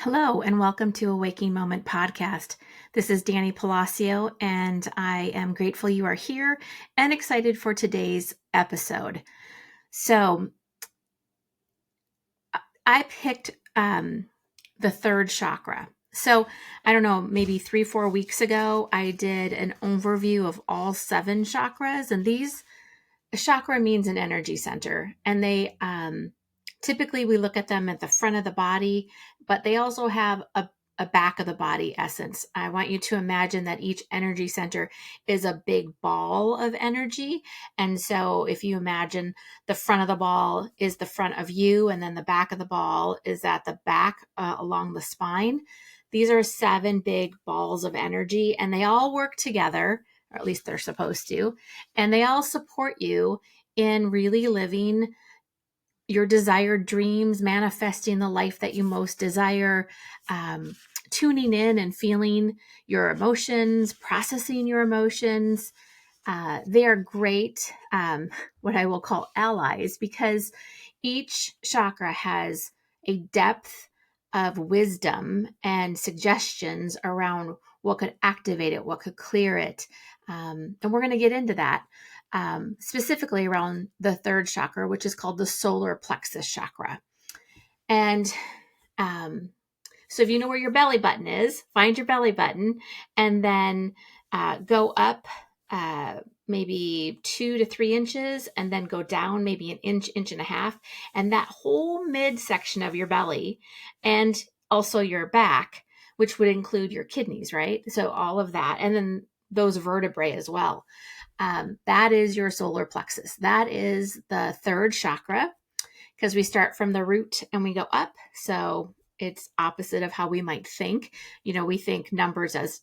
Hello, and welcome to Awaking Moment podcast. This is Dani Palacio, and I am grateful you are here and excited for today's episode. So, I picked the third chakra. So, I don't know, maybe 3-4 weeks ago, I did an overview of all 7 chakras, and a chakra means an energy center, and they typically we look at them at the front of the body, but they also have a back of the body essence. I want you to imagine that each energy center is a big ball of energy. And so if you imagine the front of the ball is the front of you, and then the back of the ball is at the back along the spine. These are 7 big balls of energy, and they all work together, or at least they're supposed to, and they all support you in really living your desired dreams, manifesting the life that you most desire, tuning in and feeling your emotions, processing your emotions. They are great, what I will call allies, because each chakra has a depth of wisdom and suggestions around what could activate it, what could clear it. And we're going to get into that. Specifically around the third chakra, which is called the solarplexus chakra. And so if you know where your belly button is, find your belly button and then go up maybe 2 to 3 inches, and then go down maybe an inch and a half. And that whole midsection of your belly and also your back, which would include your kidneys, right? So all of that. And then those vertebrae as well. That is your solar plexus. That is the third chakra, because we start from the root and we go up. So it's opposite of how we might think. You know, we think numbers as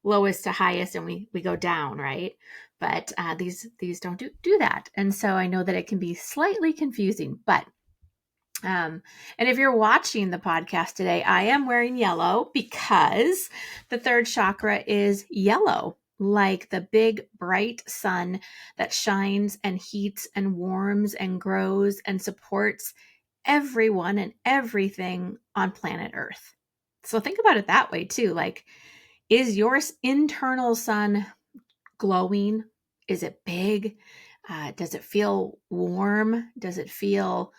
lowest to highest, and we go down, right? But these don't do that. And so I know that it can be slightly confusing, but and if you're watching the podcast today, I am wearing yellow because the third chakra is yellow, like the big bright sun that shines and heats and warms and grows and supports everyone and everything on planet Earth. So think about it that way too. Like, is your internal sun glowing? Is it big? Does it feel warm? Does it feel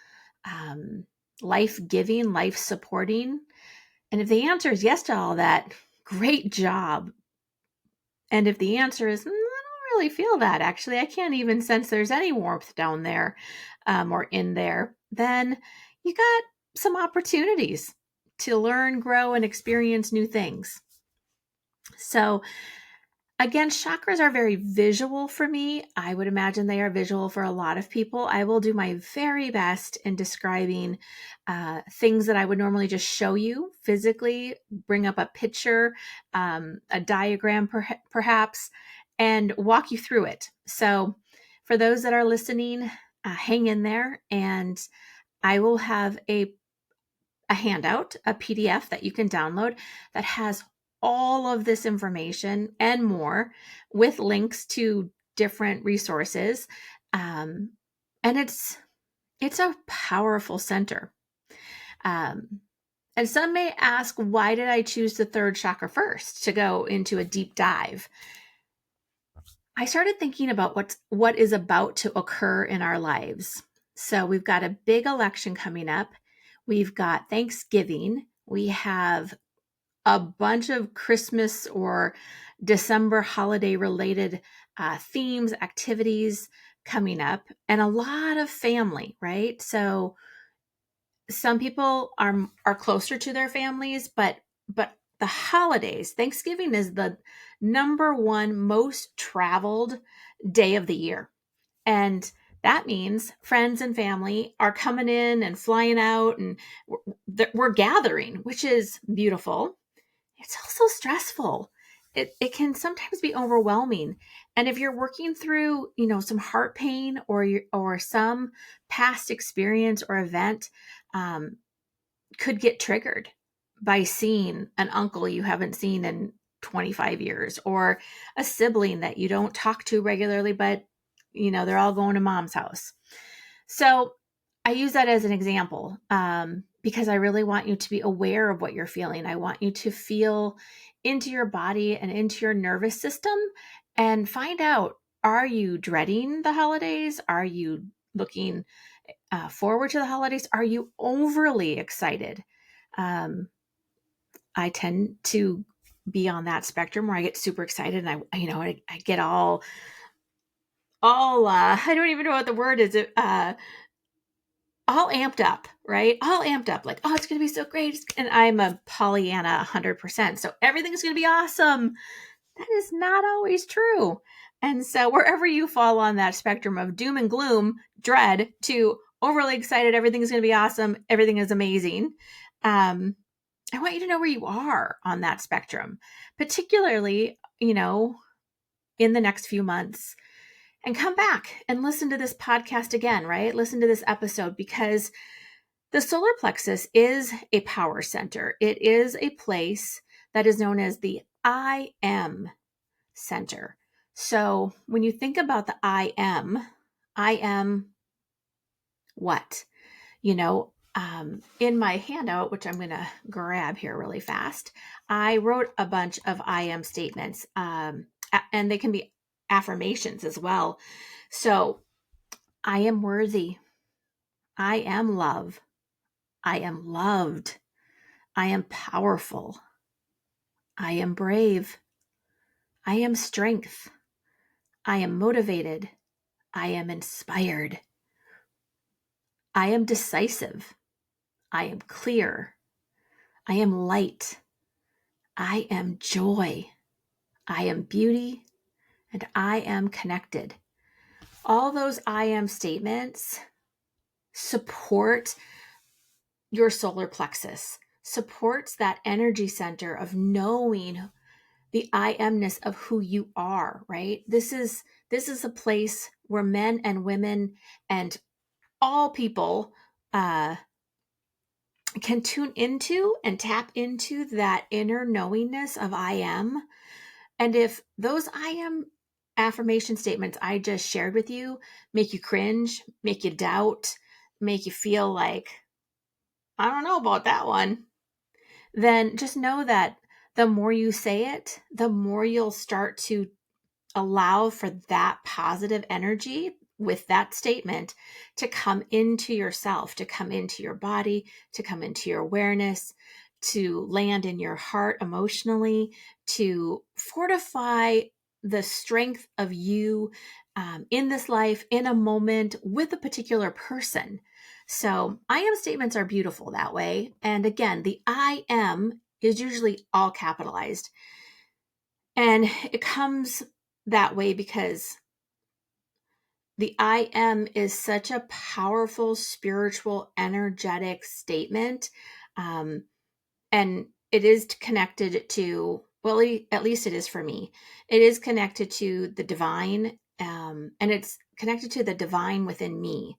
life-giving, life-supporting? And if the answer is yes to all that, great job. And if the answer is, I don't really feel that, actually, I can't even sense there's any warmth down there or in there, then you got some opportunities to learn, grow, and experience new things. So again, chakras are very visual for me. I would imagine they are visual for a lot of people. I will do my very best in describing things that I would normally just show you physically, bring up a picture, a diagram perhaps, and walk you through it. So for those that are listening, hang in there, and I will have a handout, a PDF that you can download that has all of this information and more, with links to different resources. And it's a powerful center. And some may ask, why did I choose the third chakra first to go into a deep dive? I started thinking about what is about to occur in our lives. So we've got a big election coming up. We've got Thanksgiving. We have a bunch of Christmas or December holiday related themes, activities coming up, and a lot of family, right? So some people are closer to their families, but the holidays, Thanksgiving is the number 1 most traveled day of the year. And that means friends and family are coming in and flying out, and we're gathering, which is beautiful. It's also stressful. It can sometimes be overwhelming. And if you're working through, some heart pain or some past experience or event, could get triggered by seeing an uncle you haven't seen in 25 years, or a sibling that you don't talk to regularly, but they're all going to mom's house. So I use that as an example because I really want you to be aware of what you're feeling. I want you to feel into your body and into your nervous system and find out, are you dreading the holidays? Are you looking forward to the holidays? Are you overly excited? I tend to be on that spectrum where I get super excited and I get all I don't even know what the word is. All amped up, right? All amped up, like, oh, it's going to be so great. And I'm a Pollyanna 100%. So everything's going to be awesome. That is not always true. And so wherever you fall on that spectrum of doom and gloom, dread, to overly excited, everything's going to be awesome, everything is amazing. I want you to know where you are on that spectrum, particularly, in the next few months. And come back and listen to this podcast again, right? Listen to this episode, because the solar plexus is a power center. It is a place that is known as the I am center. So when you think about the I am what? In my handout, which I'm going to grab here really fast, I wrote a bunch of I am statements, and they can be affirmations as well. So I am worthy. I am love. I am loved. I am powerful. I am brave. I am strength. I am motivated. I am inspired. I am decisive. I am clear. I am light. I am joy. I am beauty. And I am connected. All those I am statements support your solar plexus, supports that energy center of knowing the I amness of who you are, right? This is a place where men and women and all people can tune into and tap into that inner knowingness of I am. And if those I am affirmation statements I just shared with you make you cringe, make you doubt, make you feel like, I don't know about that one, then just know that the more you say it, the more you'll start to allow for that positive energy with that statement to come into yourself, to come into your body, to come into your awareness, to land in your heart emotionally, to fortify the strength of you in this life, in a moment, with a particular person. So I am statements are beautiful that way. And again, the I am is usually all capitalized. And it comes that way because the I am is such a powerful, spiritual, energetic statement. And it is connected to, well, at least it is for me. It is connected to the divine, and it's connected to the divine within me.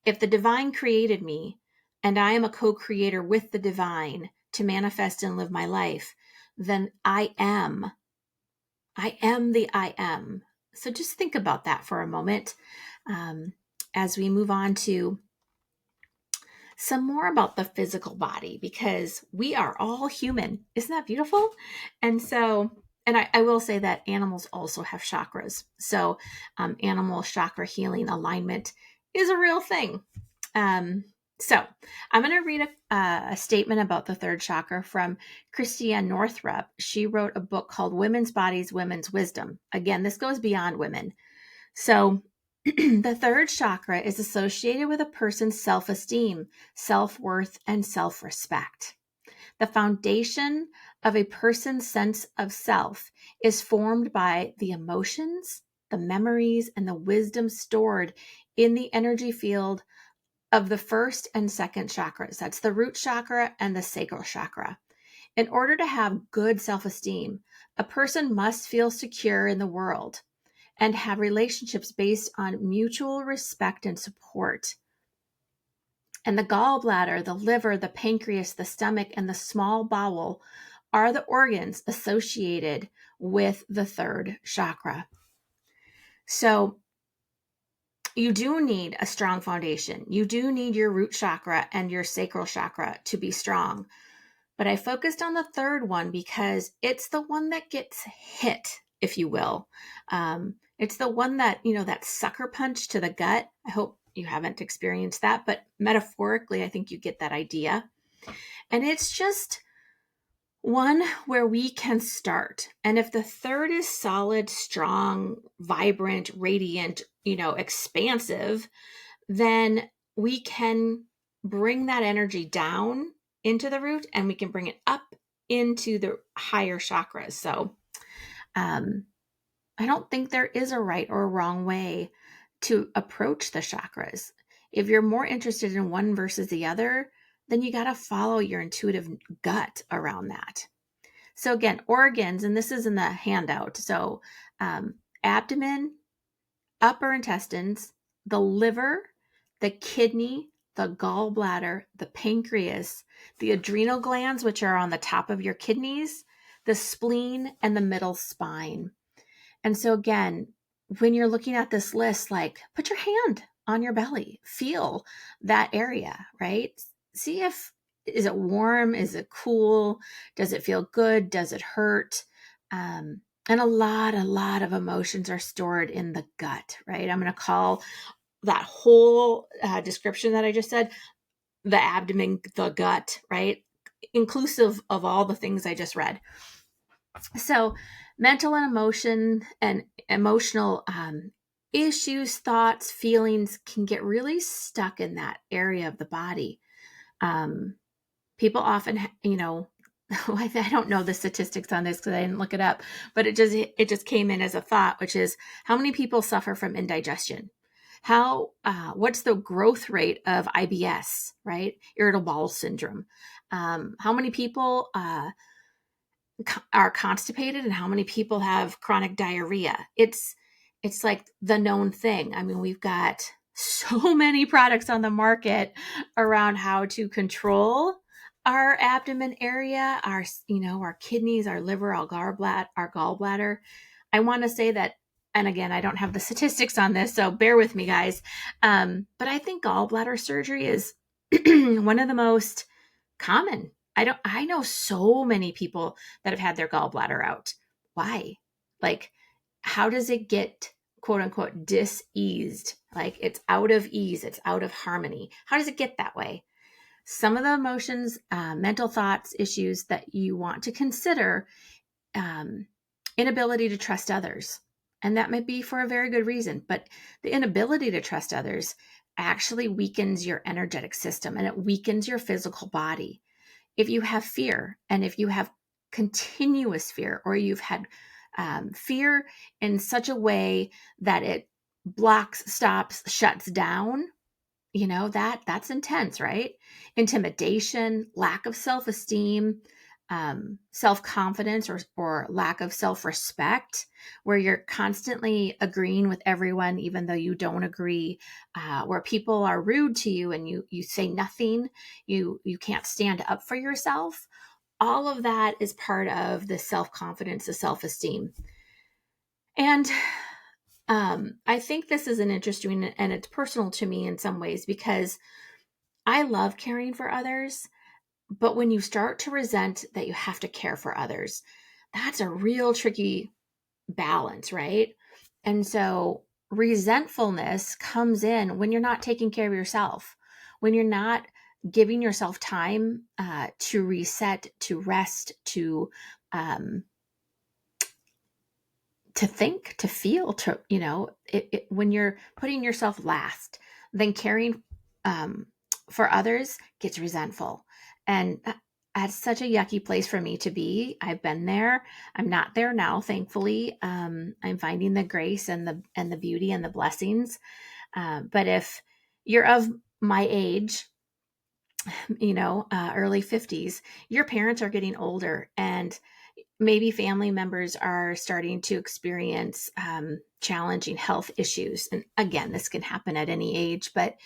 If the divine created me and I am a co-creator with the divine to manifest and live my life, then I am the I am. So just think about that for a moment as we move on to some more about the physical body, because we are all human. Isn't that beautiful? And so, and I will say that animals also have chakras. So animal chakra healing alignment is a real thing. So I'm going to read a statement about the third chakra from Christiane Northrup. She wrote a book called Women's Bodies, Women's Wisdom. Again, this goes beyond women. So the third chakra is associated with a person's self-esteem, self-worth, and self-respect. The foundation of a person's sense of self is formed by the emotions, the memories, and the wisdom stored in the energy field of the first and second chakras. That's the root chakra and the sacral chakra. In order to have good self-esteem, a person must feel secure in the world and have relationships based on mutual respect and support. And the gallbladder, the liver, the pancreas, the stomach, and the small bowel are the organs associated with the third chakra. So you do need a strong foundation. You do need your root chakra and your sacral chakra to be strong. But I focused on the third one because it's the one that gets hit, if you will. It's the one that, that sucker punch to the gut. I hope you haven't experienced that, but metaphorically, I think you get that idea. And it's just one where we can start. And if the third is solid, strong, vibrant, radiant, expansive, then we can bring that energy down into the root and we can bring it up into the higher chakras. So I don't think there is a right or a wrong way to approach the chakras. If you're more interested in one versus the other, then you got to follow your intuitive gut around that. So again, organs, and this is in the handout. So abdomen, upper intestines, the liver, the kidney, the gallbladder, the pancreas, the adrenal glands, which are on the top of your kidneys, the spleen, and the middle spine. And so again, when you're looking at this list, like put your hand on your belly, feel that area, right? See is it warm? Is it cool? Does it feel good? Does it hurt? And a lot of emotions are stored in the gut, right? I'm going to call that whole description that I just said, the abdomen, the gut, right? Inclusive of all the things I just read. So mental and emotional issues, thoughts, feelings can get really stuck in that area of the body. People often, I don't know the statistics on this because I didn't look it up, but it just came in as a thought, which is how many people suffer from indigestion? What's the growth rate of IBS, right? Irritable bowel syndrome. How many people are constipated and how many people have chronic diarrhea? It's like the known thing. I mean, we've got so many products on the market around how to control our abdomen area, our kidneys, our liver, our gallbladder. I want to say that, and again, I don't have the statistics on this, so bear with me, guys. But I think gallbladder surgery is one of the most common. I know so many people that have had their gallbladder out. Why? Like, how does it get quote unquote diseased? Like it's out of ease, it's out of harmony. How does it get that way? Some of the emotions, mental thoughts, issues that you want to consider, inability to trust others. And that might be for a very good reason, but the inability to trust others actually weakens your energetic system and it weakens your physical body. If you have fear and if you have continuous fear or you've had fear in such a way that it blocks, stops, shuts down, that's intense, right? Intimidation, lack of self-esteem, self-confidence or lack of self-respect, where you're constantly agreeing with everyone, even though you don't agree, where people are rude to you and you say nothing, you can't stand up for yourself. All of that is part of the self-confidence, the self-esteem. And I think this is an interesting, and it's personal to me in some ways because I love caring for others. But when you start to resent that you have to care for others, that's a real tricky balance, right? And so resentfulness comes in when you're not taking care of yourself, when you're not giving yourself time to reset, to rest, to think, to feel, when you're putting yourself last, then caring for others gets resentful. And that's such a yucky place for me to be. I've been there. I'm not there now, thankfully. I'm finding the grace and the beauty and the blessings. But if you're of my age, early 50s, your parents are getting older and maybe family members are starting to experience challenging health issues. And again, this can happen at any age, but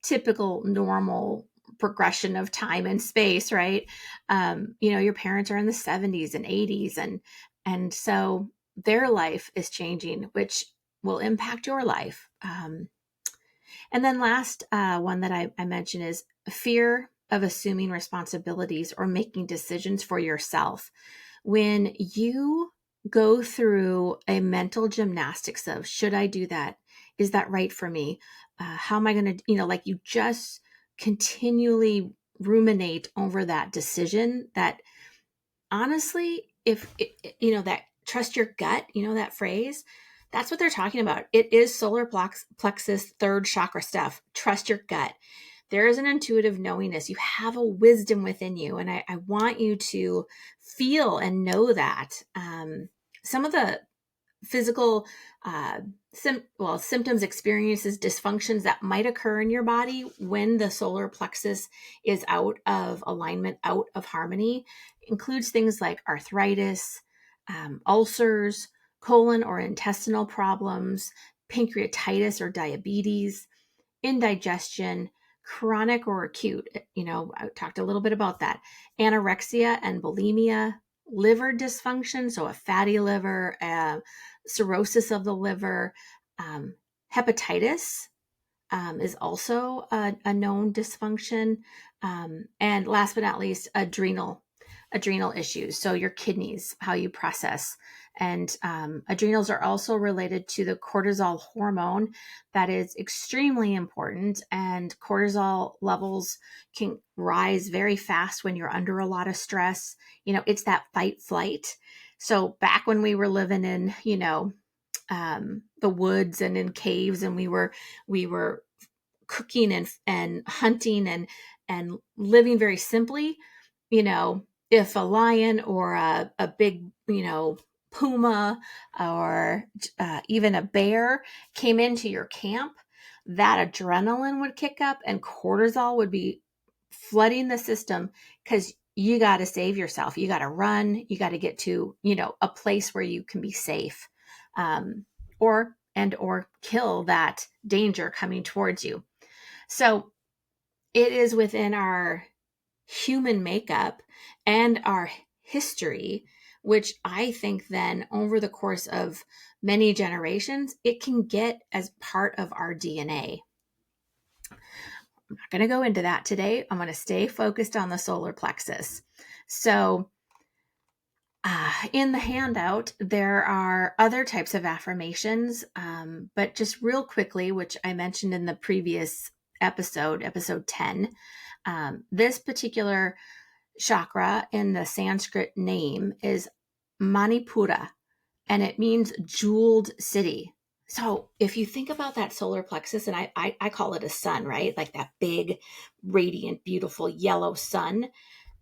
typical normal progression of time and space, right? Your parents are in the 70s and 80s and so their life is changing, which will impact your life. And then last one that I mentioned is fear of assuming responsibilities or making decisions for yourself. When you go through a mental gymnastics of, should I do that? Is that right for me? How am I going to, like you just continually ruminate over that decision that honestly, if, that trust your gut, that phrase, that's what they're talking about. It is solar plexus, third chakra stuff. Trust your gut. There is an intuitive knowingness. You have a wisdom within you. And I want you to feel and know that. Some of the physical symptoms, experiences, dysfunctions that might occur in your body when the solar plexus is out of alignment, out of harmony, includes things like arthritis, ulcers, colon or intestinal problems, pancreatitis or diabetes, indigestion, chronic or acute. I talked a little bit about that. Anorexia and bulimia, liver dysfunction, so a fatty liver, cirrhosis of the liver, hepatitis is also a known dysfunction. And last but not least, adrenal issues. So your kidneys, how you process. And adrenals are also related to the cortisol hormone that is extremely important. And cortisol levels can rise very fast when you're under a lot of stress. It's that fight flight. So back when we were living in, the woods and in caves, and we were cooking and hunting and living very simply, if a lion or a big, puma or even a bear came into your camp, that adrenaline would kick up and cortisol would be flooding the system because you got to save yourself. You got to run. You got to get to, a place where you can be safe, or kill that danger coming towards you. So it is within our human makeup and our history, which I think then over the course of many generations, it can get as part of our DNA. I'm not going to go into that today. I'm going to stay focused on the solar plexus. So in the handout, there are other types of affirmations, but just real quickly, which I mentioned in the previous episode 10, this particular chakra in the Sanskrit name is Manipura, and it means jeweled city. So if you think about that solar plexus, and I call it a sun, right? Like that big, radiant, beautiful yellow sun.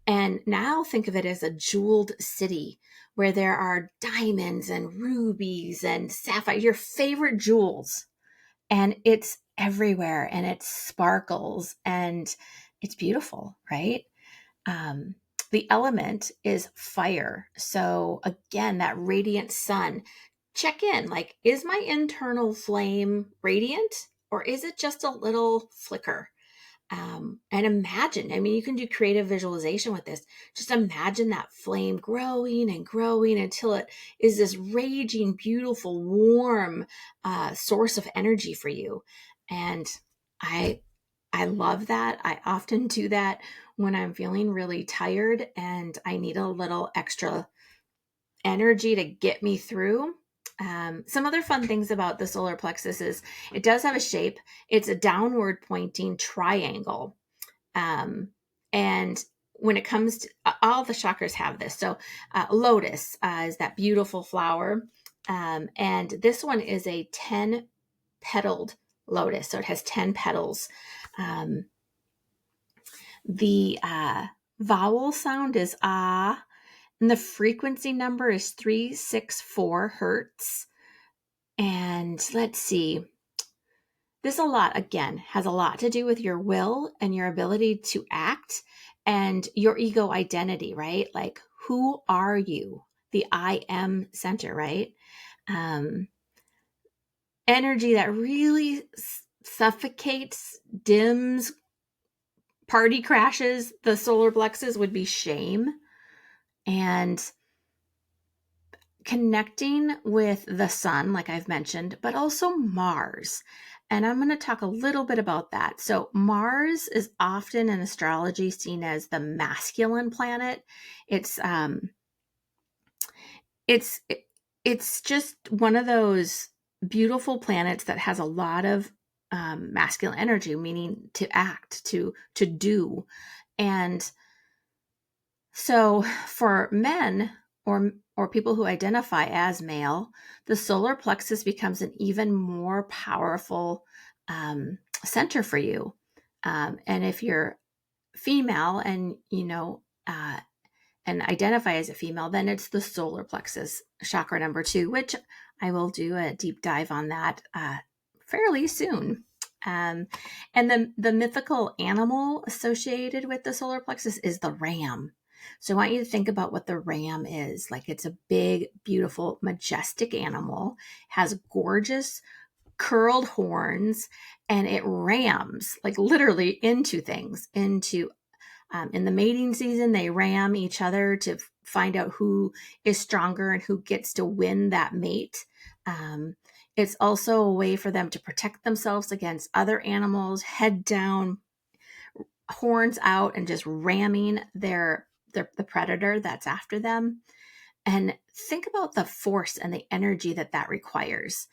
And now think of it as a jeweled city where there are diamonds and rubies and sapphires, your favorite jewels. And it's everywhere and it sparkles and it's beautiful, right? The element is fire. So again, that radiant sun. Check in, like, is my internal flame radiant or is it just a little flicker? And imagine, you can do creative visualization with this. Just imagine that flame growing and growing until it is this raging, beautiful, warm source of energy for you. And I love that. I often do that when I'm feeling really tired and I need a little extra energy to get me through. Some other fun things about the solar plexus is it does have a shape. It's a downward pointing triangle. And when it comes to all the chakras have this. So lotus is that beautiful flower. And this one is a 10 petaled lotus. So it has 10 petals. The vowel sound is ah, and the frequency number is 364 hertz. And let's see, this has a lot to do with your will and your ability to act and your ego identity, right? Like, who are you? The I am center, right? Energy that really suffocates, dims, party crashes the solar plexus would be shame. And connecting with the sun, like I've mentioned, but also Mars. And I'm going to talk a little bit about that. So Mars is often in astrology seen as the masculine planet. It's it's it's just one of those beautiful planets that has a lot of masculine energy, meaning to act, to do. And so for men or people who identify as male, the solar plexus becomes an even more powerful center for you. And if you're female and and identify as a female, then it's the solar plexus chakra number 2, which I will do a deep dive on that fairly soon. And the mythical animal associated with the solar plexus is the ram. So I want you to think about what the ram is. Like, it's a big, beautiful, majestic animal, has gorgeous curled horns, and it rams, like literally into things, in the mating season, they ram each other to find out who is stronger and who gets to win that mate. It's also a way for them to protect themselves against other animals, head down, horns out, and just ramming the predator that's after them. And think about the force and the energy that requires.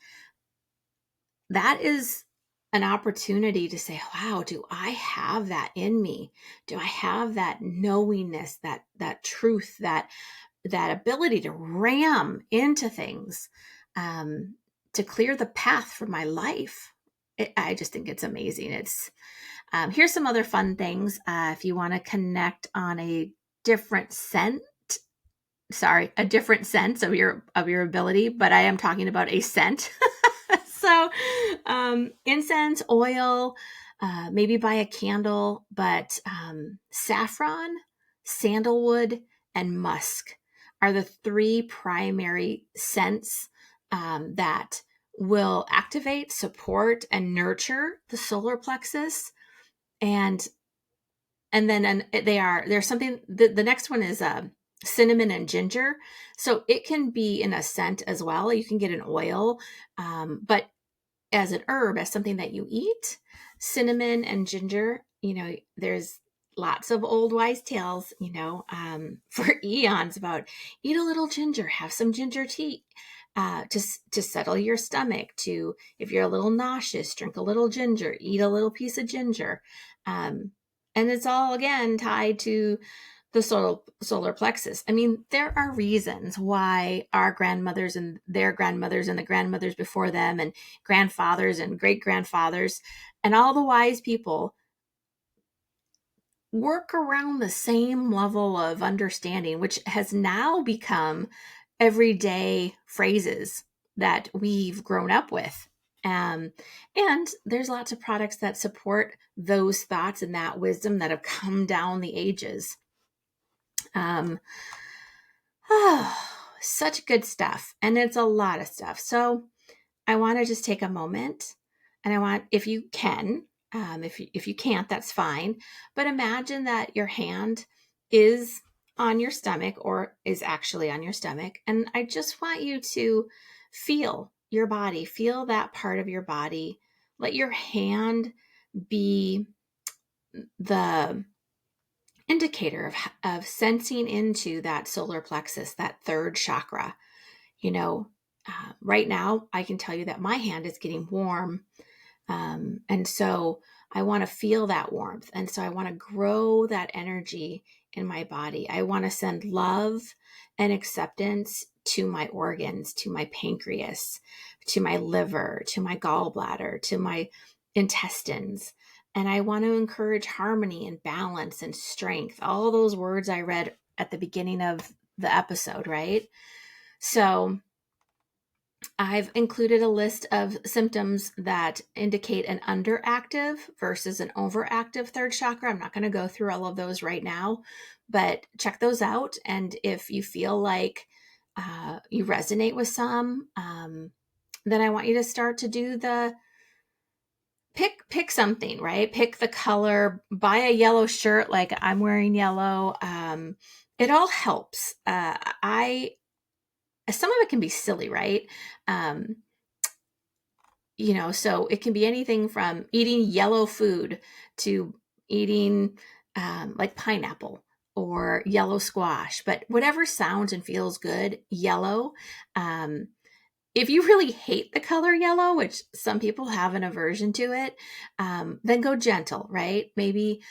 That is an opportunity to say, wow, do I have that in me? Do I have that knowingness, that truth, that ability to ram into things, to clear the path for my life? I just think it's amazing. Here's some other fun things. If you want to connect on a different sense of your ability, but I am talking about a scent. So incense, oil, maybe buy a candle, but saffron, sandalwood, and musk are the 3 primary scents that will activate, support, and nurture the solar plexus. And then there's something, the next one is cinnamon and ginger. So it can be in a scent as well. You can get an oil, but as an herb, as something that you eat, cinnamon and ginger, there's lots of old wise tales, for eons about eat a little ginger, have some ginger tea, to settle your stomach, to, if you're a little nauseous, drink a little ginger, eat a little piece of ginger. And it's all, again, tied to the solar plexus. I mean, there are reasons why our grandmothers and their grandmothers and the grandmothers before them and grandfathers and great grandfathers and all the wise people work around the same level of understanding, which has now become everyday phrases that we've grown up with. And there's lots of products that support those thoughts and that wisdom that have come down the ages. Such good stuff. And it's a lot of stuff. So I want to just take a moment, and I want, if you can, if you can't, that's fine. But imagine that your hand is on your stomach, or is actually on your stomach. And I just want you to feel your body, feel that part of your body. Let your hand be the indicator of sensing into that solar plexus, that 3rd chakra. Right now I can tell you that my hand is getting warm. And so I want to feel that warmth. And so I want to grow that energy in my body. I want to send love and acceptance to my organs, to my pancreas, to my liver, to my gallbladder, to my intestines. And I want to encourage harmony and balance and strength, all those words I read at the beginning of the episode, right? So I've included a list of symptoms that indicate an underactive versus an overactive 3rd chakra. I'm not going to go through all of those right now, but check those out. And if you feel like you resonate with some, then I want you to start to do the pick something, right? Pick the color, buy a yellow shirt, like I'm wearing yellow. It all helps. Some of it can be silly, right? So it can be anything from eating yellow food to eating like pineapple or yellow squash, but whatever sounds and feels good, yellow. If you really hate the color yellow, which some people have an aversion to it, then go gentle, right? Maybe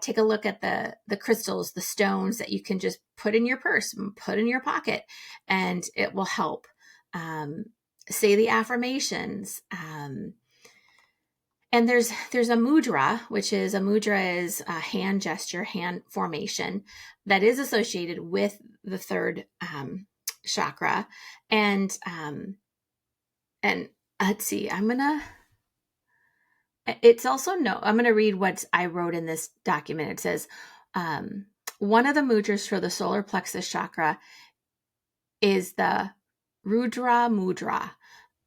take a look at the crystals, the stones that you can just put in your purse, put in your pocket, and it will help. Say the affirmations. And there's a mudra, which is a hand gesture, hand formation that is associated with the third chakra. And let's see, I'm going to read what I wrote in this document. It says, one of the mudras for the solar plexus chakra is the Rudra mudra.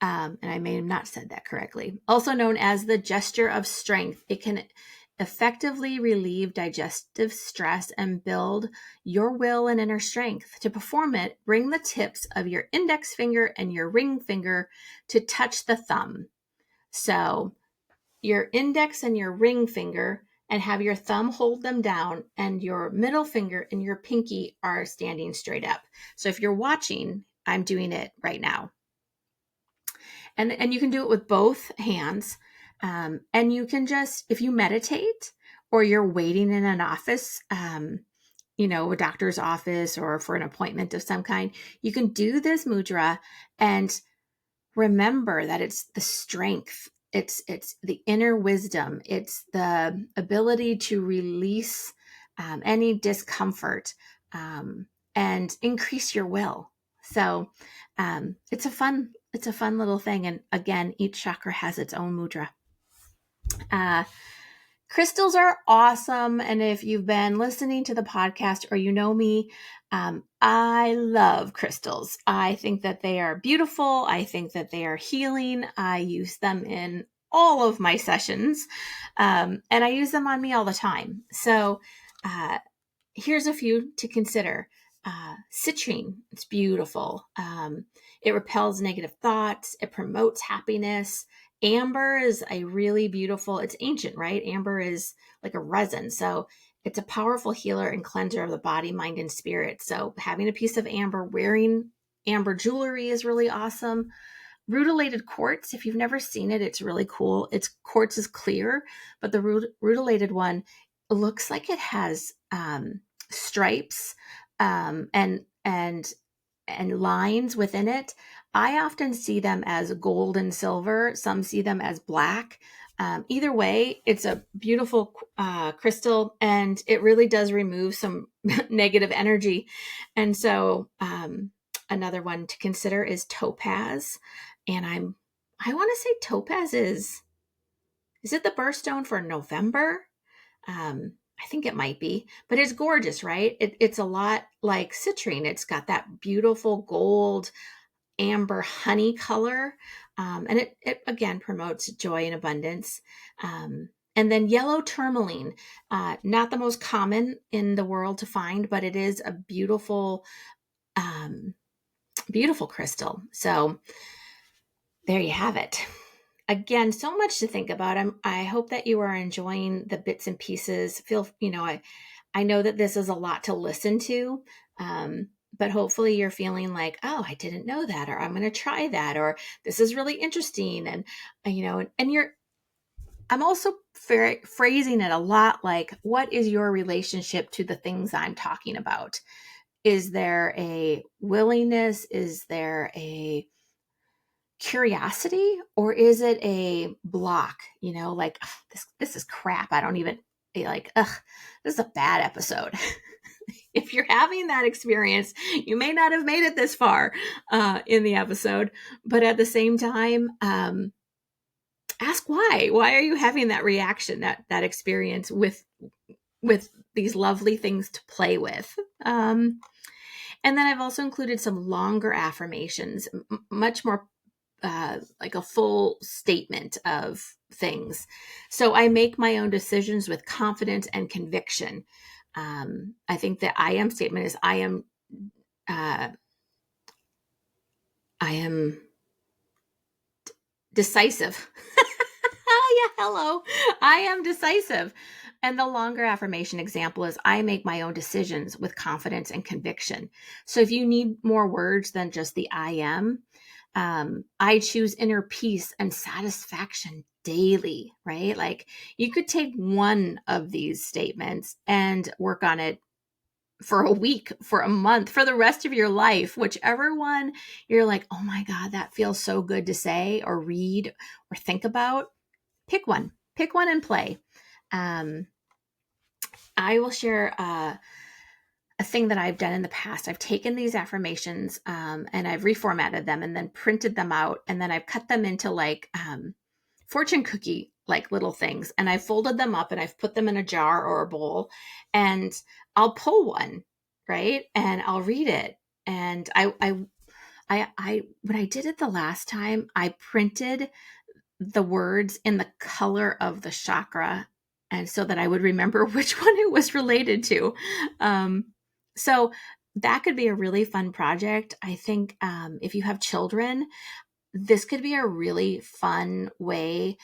And I may have not said that correctly. Also known as the gesture of strength. It can effectively relieve digestive stress and build your will and inner strength. To perform it, bring the tips of your index finger and your ring finger to touch the thumb. So your index and your ring finger, and have your thumb hold them down, and your middle finger and your pinky are standing straight up. So if you're watching, I'm doing it right now. And you can do it with both hands. And you can just, if you meditate or you're waiting in an office, a doctor's office or for an appointment of some kind, you can do this mudra and remember that it's the strength. It's the inner wisdom. It's the ability to release any discomfort and increase your will. So it's a fun little thing. And again, each chakra has its own mudra. Crystals are awesome. And if you've been listening to the podcast or you know me, I love crystals. I think that they are beautiful. I think that they are healing. I use them in all of my sessions. And I use them on me all the time. So here's a few to consider. Citrine, it's beautiful. It repels negative thoughts. It promotes happiness. Amber is a really beautiful, it's ancient, right? Amber is like a resin. So it's a powerful healer and cleanser of the body, mind, and spirit. So having a piece of amber, wearing amber jewelry is really awesome. Rutilated quartz, if you've never seen it, it's really cool. Quartz is clear, but the rutilated one looks like it has stripes and lines within it. I often see them as gold and silver. Some see them as black. Either way, it's a beautiful crystal, and it really does remove some negative energy. And so another one to consider is topaz. And I want to say topaz is it the birthstone for November? I think it might be, but it's gorgeous, right? It's a lot like citrine. It's got that beautiful gold, amber honey color. And it again promotes joy and abundance. And then yellow tourmaline, not the most common in the world to find, but it is a beautiful, beautiful crystal. So there you have it. Again, so much to think about. I hope that you are enjoying the bits and pieces. I know that this is a lot to listen to, but hopefully you're feeling like, oh, I didn't know that, or I'm going to try that, or this is really interesting. And, I'm also phrasing it a lot like, what is your relationship to the things I'm talking about? Is there a willingness? Is there a curiosity, or is it a block? Like, this is crap. I don't even like, this is a bad episode. If you're having that experience, you may not have made it this far in the episode, but at the same time, ask why. Why are you having that reaction, that experience with these lovely things to play with? And then I've also included some longer affirmations, much more like a full statement of things. So I make my own decisions with confidence and conviction. I think the I am statement is I am decisive. Oh, yeah, hello. I am decisive. And the longer affirmation example is I make my own decisions with confidence and conviction. So if you need more words than just the I am, I choose inner peace and satisfaction daily, right? Like you could take one of these statements and work on it for a week, for a month, for the rest of your life, whichever one you're like, oh my God, that feels so good to say or read or think about. Pick one and play. I will share a thing that I've done in the past. I've taken these affirmations and I've reformatted them and then printed them out. And then I've cut them into like fortune cookie like little things. And I've folded them up and I've put them in a jar or a bowl. And I'll pull one, right? And I'll read it. And I when I did it the last time, I printed the words in the color of the chakra, and so that I would remember which one it was related to. So that could be a really fun project. I think if you have children, this could be a really fun way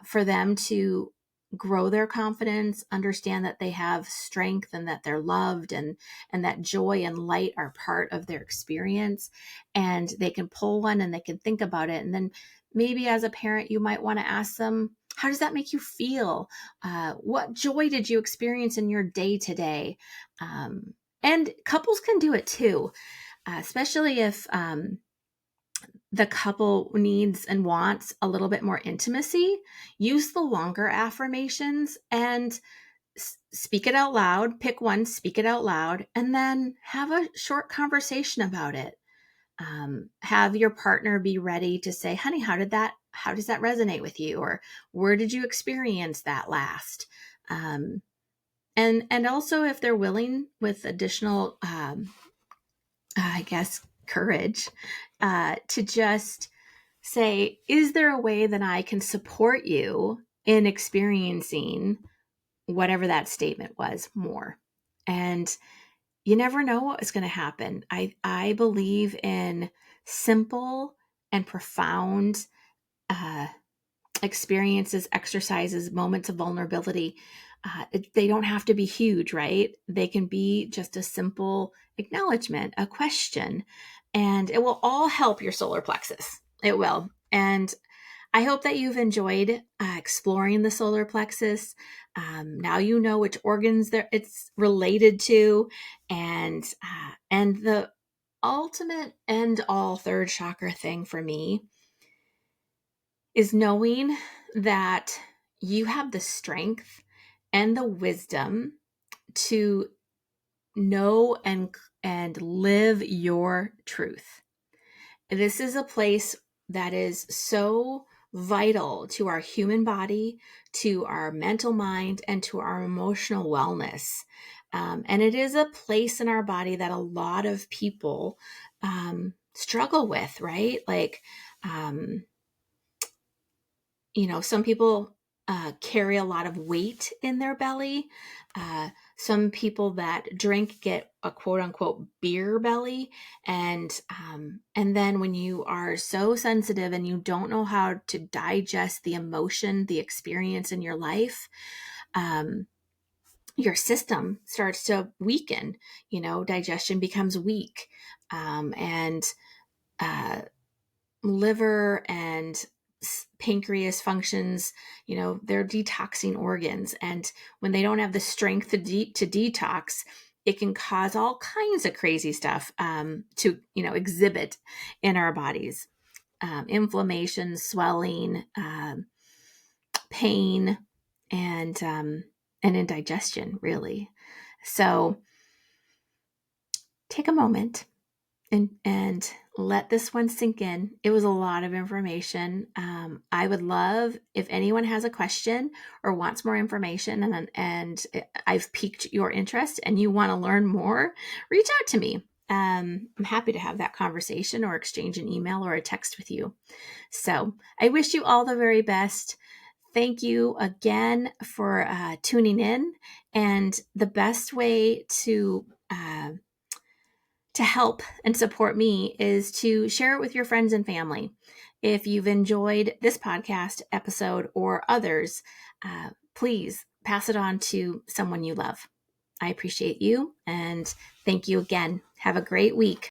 for them to grow their confidence, understand that they have strength and that they're loved, and that joy and light are part of their experience. And they can pull one and they can think about it. And then maybe as a parent, you might want to ask them, how does that make you feel? What joy did you experience in your day today? And couples can do it too, especially if the couple needs and wants a little bit more intimacy. Use the longer affirmations and speak it out loud. Pick one, speak it out loud, and then have a short conversation about it. Have your partner be ready to say, honey, how does that resonate with you? Or where did you experience that last? And also if they're willing, with additional, I guess, courage, to just say, is there a way that I can support you in experiencing whatever that statement was more? And you never know what is going to happen. I believe in simple and profound experiences, exercises, moments of vulnerability. They don't have to be huge, right? They can be just a simple acknowledgement, a question, and it will all help your solar plexus. It will. And I hope that you've enjoyed exploring the solar plexus. Now you know which organs it's related to, and the ultimate end all third chakra thing for me is knowing that you have the strength and the wisdom to know and live your truth. This is a place that is so vital to our human body, to our mental mind, and to our emotional wellness. And it is a place in our body that a lot of people struggle with, right? Like, some people carry a lot of weight in their belly. Some people that drink get a quote unquote beer belly. And then when you are so sensitive and you don't know how to digest the emotion, the experience in your life, your system starts to weaken, digestion becomes weak, and liver and pancreas functions, they're detoxing organs. And when they don't have the strength to detox, it can cause all kinds of crazy stuff to exhibit in our bodies. Inflammation, swelling, pain, and indigestion, really. So take a moment and let this one sink in. It was a lot of information. I would love if anyone has a question or wants more information, and I've piqued your interest and you want to learn more, reach out to me. I'm happy to have that conversation or exchange an email or a text with you. So I wish you all the very best. Thank you again for tuning in. And the best way to help and support me is to share it with your friends and family. If you've enjoyed this podcast episode or others, please pass it on to someone you love. I appreciate you, and thank you again. Have a great week.